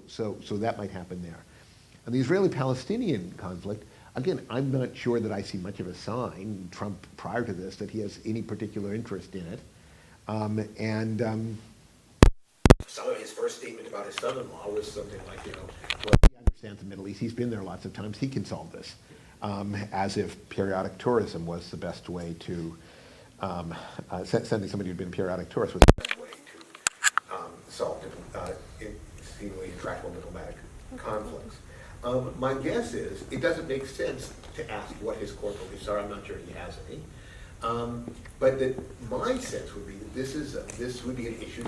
so that might happen there. And the Israeli-Palestinian conflict, again, I'm not sure that I see much of a sign, Trump prior to this, that he has any particular interest in it. Some of his first statement about his son-in-law was something like, well, he understands the Middle East, he's been there lots of times, he can solve this. As if periodic tourism was the best way to, sending somebody who'd been a periodic tourist was the best way to solve seemingly intractable diplomatic conflicts. My guess is it doesn't make sense to ask what his core beliefs are. I'm not sure he has any. But that my sense would be that this would be an issue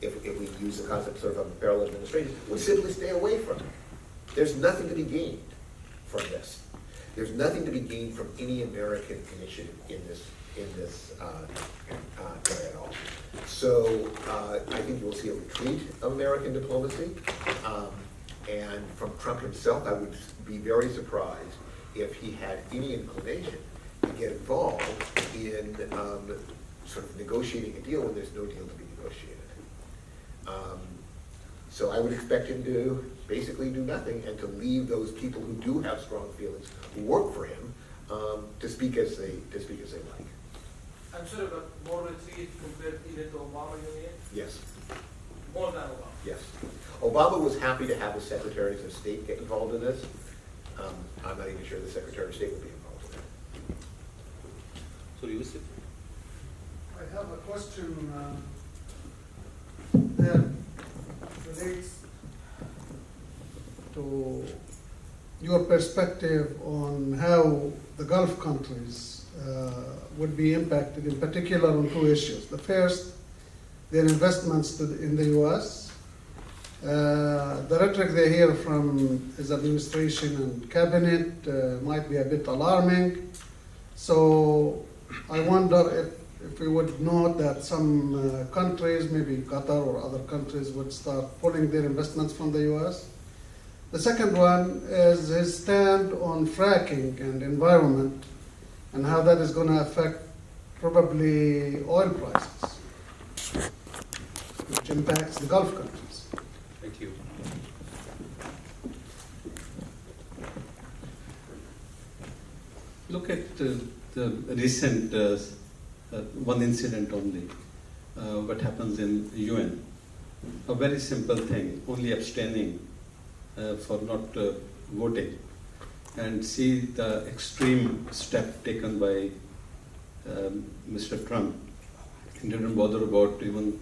if we use the concept sort of a parallel administration, would simply stay away from. There's nothing to be gained from this. There's nothing to be gained from any American initiative in this area at all. So I think you will see a retreat of American diplomacy. And from Trump himself, I would be very surprised if he had any inclination to get involved in sort of negotiating a deal when there's no deal to be negotiated. So I would expect him to basically do nothing and to leave those people who do have strong feelings, who work for him, to speak as they like. I'm sorry, but more retreat compared even to Obama, you mean? Yes. More than Obama? Yes. Obama was happy to have the secretaries of state get involved in this. I'm not even sure the Secretary of State would be involved in that. So Yusuf? I have a question that relates to your perspective on how the Gulf countries would be impacted, in particular on two issues. The first, their investments in the U.S. The rhetoric they hear from his administration and cabinet might be a bit alarming. So I wonder if we would note that some countries, maybe Qatar or other countries, would start pulling their investments from the U.S. The second one is his stand on fracking and environment and how that is going to affect probably oil prices, which impacts the Gulf countries. Thank you. Look at the recent one incident only, what happens in UN. A very simple thing, only abstaining for not voting, and see the extreme step taken by Mr. Trump. He didn't bother about even